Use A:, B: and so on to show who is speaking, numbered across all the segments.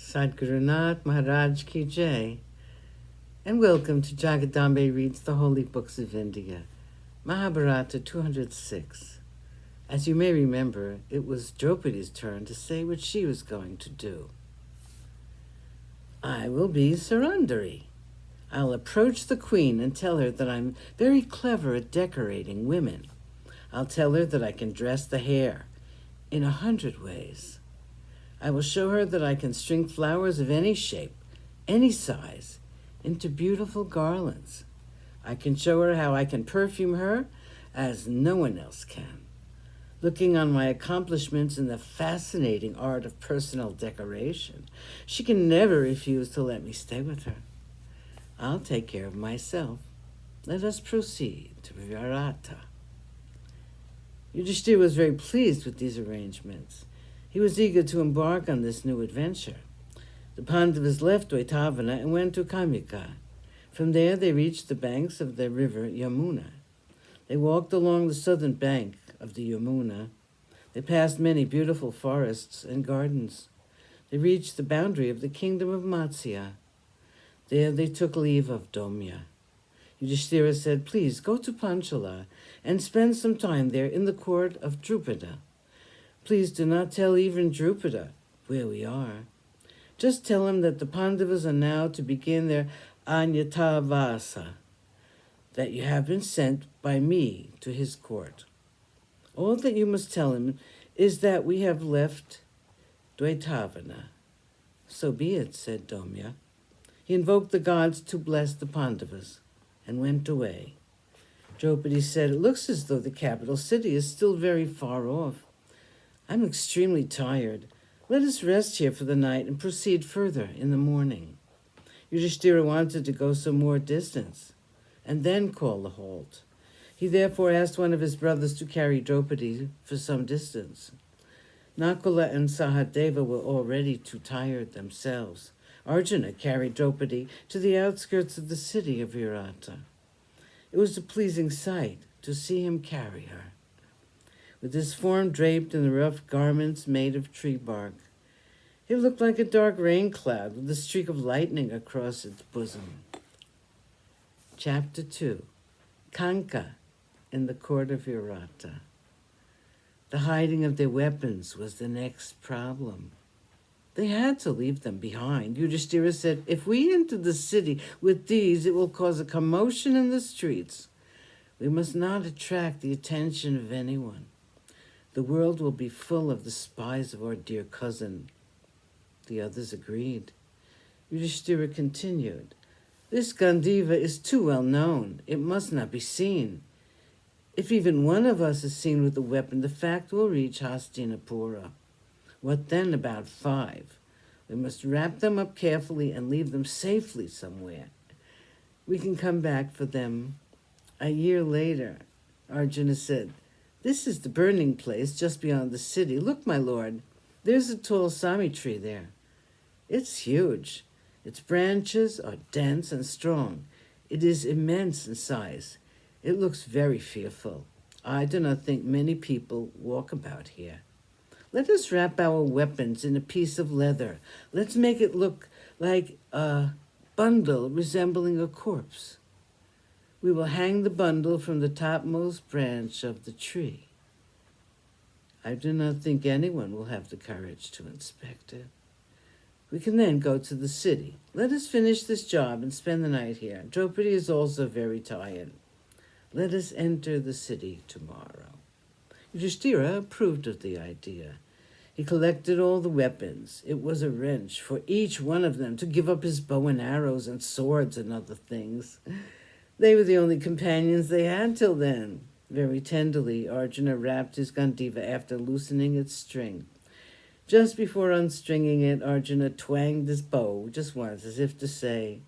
A: Sadgurunath Maharaj Ki Jai, and welcome to Jagadambe Reads the Holy Books of India, Mahabharata 206. As you may remember, it was Draupadi's turn to say what she was going to do. I will be Surandari. I'll approach the queen and tell her that I'm very clever at decorating women. I'll tell her that I can dress the hair in 100 ways. I will show her that I can string flowers of any shape, any size, into beautiful garlands. I can show her how I can perfume her as no one else can. Looking on my accomplishments in the fascinating art of personal decoration, she can never refuse to let me stay with her. I'll take care of myself. Let us proceed to Virata. Yudhishthira was very pleased with these arrangements. He was eager to embark on this new adventure. The Pandavas left Dvaitavana and went to Kamika. From there they reached the banks of the river Yamuna. They walked along the southern bank of the Yamuna. They passed many beautiful forests and gardens. They reached the boundary of the kingdom of Matsya. There they took leave of Domya. Yudhishthira said, "Please go to Panchala and spend some time there in the court of Drupada. Please do not tell even Drupada where we are. Just tell him that the Pandavas are now to begin their Anyatavasa, that you have been sent by me to his court. All that you must tell him is that we have left Dvaitavana." "So be it," said Domya. He invoked the gods to bless the Pandavas and went away. Draupadi said, "It looks as though the capital city is still very far off. I'm extremely tired. Let us rest here for the night and proceed further in the morning." Yudhishthira wanted to go some more distance and then call a halt. He therefore asked one of his brothers to carry Draupadi for some distance. Nakula and Sahadeva were already too tired themselves. Arjuna carried Draupadi to the outskirts of the city of Virata. It was a pleasing sight to see him carry her. With his form draped in the rough garments made of tree bark, he looked like a dark rain cloud with a streak of lightning across its bosom. Chapter 2. Kanka in the court of Virata. The hiding of their weapons was the next problem. They had to leave them behind. Yudhishthira said, "If we enter the city with these, it will cause a commotion in the streets. We must not attract the attention of anyone. The world will be full of the spies of our dear cousin." The others agreed. Yudhishthira continued, "This Gandiva is too well known. It must not be seen. If even one of us is seen with a weapon, the fact will reach Hastinapura. What then about 5? We must wrap them up carefully and leave them safely somewhere. We can come back for them a year later." Arjuna said, "This is the burning place just beyond the city. Look, my lord, there's a tall sami tree there. It's huge. Its branches are dense and strong. It is immense in size. It looks very fearful. I do not think many people walk about here. Let us wrap our weapons in a piece of leather. Let's make it look like a bundle resembling a corpse. We will hang the bundle from the topmost branch of the tree. I do not think anyone will have the courage to inspect it. We can then go to the city. Let us finish this job and spend the night here. Draupadi is also very tired. Let us enter the city tomorrow." Yudhishthira approved of the idea. He collected all the weapons. It was a wrench for each one of them to give up his bow and arrows and swords and other things. They were the only companions they had till then. Very tenderly, Arjuna wrapped his Gandiva after loosening its string. Just before unstringing it, Arjuna twanged his bow just once, as if to say,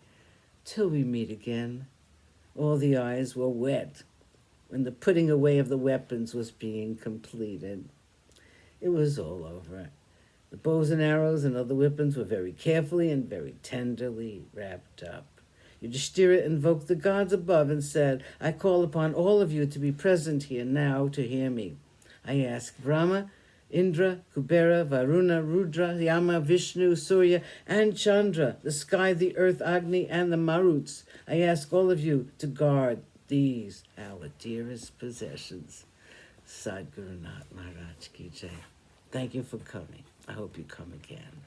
A: "Till we meet again." All the eyes were wet when the putting away of the weapons was being completed. It was all over. The bows and arrows and other weapons were very carefully and very tenderly wrapped up. Yudhishthira invoked the gods above and said, "I call upon all of you to be present here now to hear me. I ask Brahma Indra, Kubera, Varuna, Rudra, Yama, Vishnu, Surya, and Chandra, the sky, the earth, Agni, and the Maruts. I ask all of you to guard these, our dearest possessions. Sadhguru Nath Maharaj Ki Jai. Thank you for coming. I hope you come again.